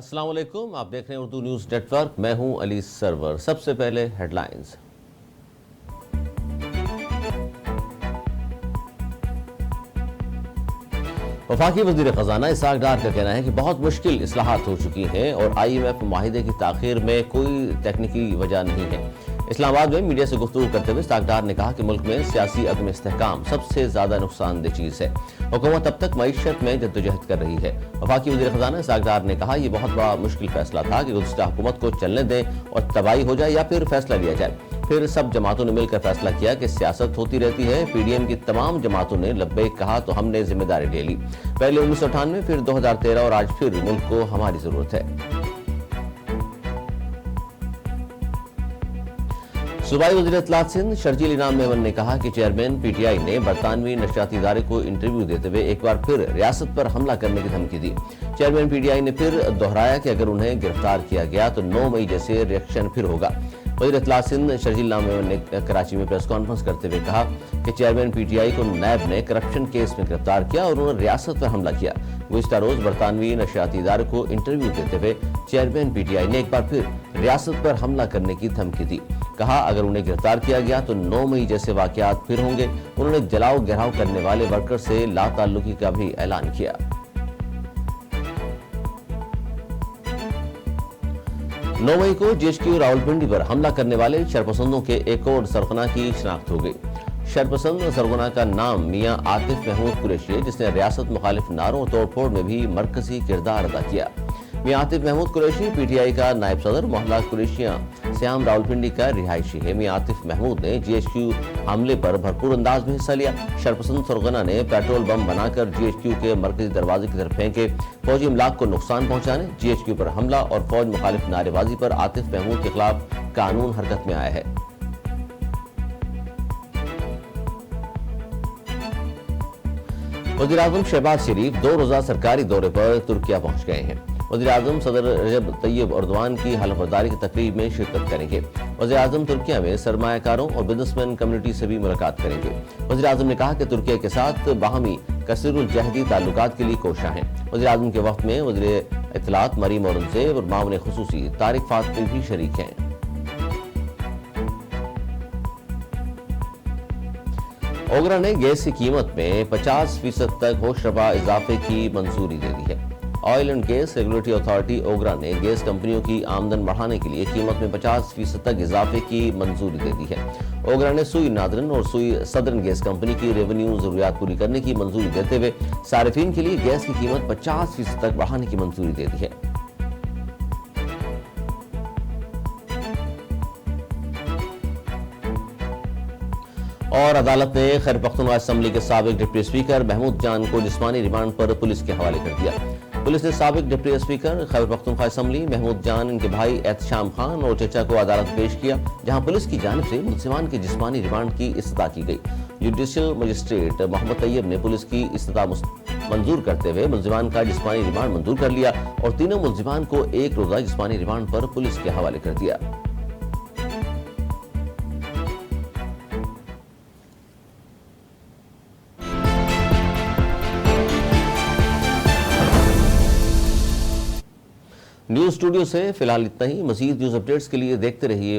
السلام علیکم، آپ دیکھ رہے ہیں اردو نیوز نیٹ ورک، میں ہوں علی سرور۔ سب سے پہلے ہیڈ لائنز۔ وفاقی وزیر خزانہ اسحاق ڈار کا کہنا ہے کہ بہت مشکل اصلاحات ہو چکی ہیں اور IMF معاہدے کی تاخیر میں کوئی تکنیکی وجہ نہیں ہے۔ اسلام آباد میں میڈیا سے گفتگو کرتے ہوئے اسحاق ڈار نے کہا کہ ملک میں سیاسی عدم استحکام سب سے زیادہ نقصان دہ چیز ہے۔ حکومت اب تک معیشت میں جدوجہد کر رہی ہے۔ وفاقی وزیر خزانہ اسحاق ڈار نے کہا یہ بہت بڑا مشکل فیصلہ تھا کہ گزشتہ حکومت کو چلنے دیں اور تباہی ہو جائے یا پھر فیصلہ لیا جائے۔ پھر سب جماعتوں نے مل کر فیصلہ کیا کہ سیاست ہوتی رہتی ہے۔ PDM کی تمام جماعتوں نے لبیک کہا تو ہم نے ذمہ داری لے لی۔ پہلے 1998، پھر 2013 اور آج پھر ملک کو ہماری ضرورت ہے۔ صوبائی وزیر اطلاعات سندھ شرجیل انعام میمن نے کہا کہ چیئرمین PTI نے برطانوی نشریاتی ادارے کو انٹرویو دیتے ہوئے ایک بار پھر ریاست پر حملہ کرنے کی دھمکی دی۔ چیئرمین PTI نے پھر دہرایا کہ اگر انہیں گرفتار کیا گیا تو 9 مئی جیسے ریئیکشن پھر ہوگا۔ وزیر اطلاعات سندھ شرجیل انعام میمن نے کراچی میں پریس کانفرنس کرتے ہوئے کہا کہ چیئرمین PTI کو نیب نے کرپشن کیس میں گرفتار کیا اور انہوں نے ریاست پر حملہ کیا۔ گزشتہ روز برطانوی نشریاتی ادارے کو انٹرویو دیتے ہوئے چیئرمین PTI نے ایک بار پھر ریاست پر حملہ کرنے کی دھمکی دی۔ کہا اگر انہیں گرفتار کیا گیا تو 9 مئی جیسے واقعات پھر ہوں گے۔ انہوں نے جلاؤ گھیراؤ کرنے والے ورکر سے لا تعلقی کا بھی اعلان کیا۔ 9 مئی کو GHQ راولپنڈی پر حملہ کرنے والے شرپسندوں کے ایک اور سرغنہ کی شناخت ہو گئی۔ شرپسند سرغنہ کا نام میاں عاطف محمود قریشی ہے، جس نے ریاست مخالف نعروں اور توڑ پھوڑ میں بھی مرکزی کردار ادا کیا۔ میاں عاطف محمود قریشی PTI کا نائب صدر، محلہ قریشیاں سیام راولپنڈی کا رہائشی ہے۔ میاں عاطف محمود نے GHQ حملے پر بھرپور انداز میں حصہ لیا۔ شرپسند سرغنہ نے پیٹرول بم بنا کر GHQ کے مرکزی دروازے کی طرف پھینکے، فوجی املاک کو نقصان پہنچانے۔ GHQ پر حملہ اور فوج مخالف نعرے بازی پر عاطف محمود کے خلاف قانون حرکت میں آیا ہے۔ وزیراعظم شہباز شریف 2 روزہ سرکاری دورے پر ترکیہ پہنچ گئے ہیں۔ وزیراعظم صدر رجب طیب اردوان کی حلف برداری کی تقریب میں شرکت کریں گے۔ وزیراعظم ترکیہ میں سرمایہ کاروں اور بزنس مین کمیونٹی سے بھی ملاقات کریں گے۔ وزیراعظم نے کہا کہ ترکیہ کے ساتھ باہمی کثیر الجہتی تعلقات کے لیے کوشاں ہیں۔ وزیراعظم کے وفد میں وزیر اطلاعات مریم اورنگزیب اور معاون خصوصی طارق فاطمی بھی شریک ہیں۔ اوگرا نے گیس کی قیمت میں 50% تک ہوش رفع اضافے کی منظوری دے دی ہے۔ Oil and gas regulatory authority OGRA نے گیس کمپنیوں کی آمدن بڑھانے کے لیے قیمت میں 50% تک اضافے کی منظوری دے دی ہے۔ اوگرا نے سوئی نادرن اور سوئی صدرن گیس کمپنی کی ریونیو ضروریات پوری کرنے کی منظوری دیتے ہوئے صارفین کے لیے گیس کی قیمت 50% تک بڑھانے کی منظوری دے دی ہے۔ اور عدالت نے خیر پختونخوا اسمبلی کے سابق ڈپٹی اسپیکر محمود جان کو جسمانی ریمانڈ پر پولیس کے حوالے کر دیا۔ پولیس نے سابق ڈپٹی اسپیکر خیر پختونخوا اسمبلی محمود جان، ان کے بھائی احتشام خان اور چچا کو عدالت پیش کیا، جہاں پولیس کی جانب سے ملزمان کے جسمانی ریمانڈ کی استدعا کی گئی۔ جوڈیشل مجسٹریٹ محمد طیب نے پولیس کی استدعا منظور کرتے ہوئے ملزمان کا جسمانی ریمانڈ منظور کر لیا اور تینوں ملزمان کو 1 روزہ جسمانی ریمانڈ پر پولیس کے حوالے کر دیا۔ نیوز اسٹوڈیو سے فی الحال اتنا ہی۔ مزید نیوز اپڈیٹس کے لیے دیکھتے رہیے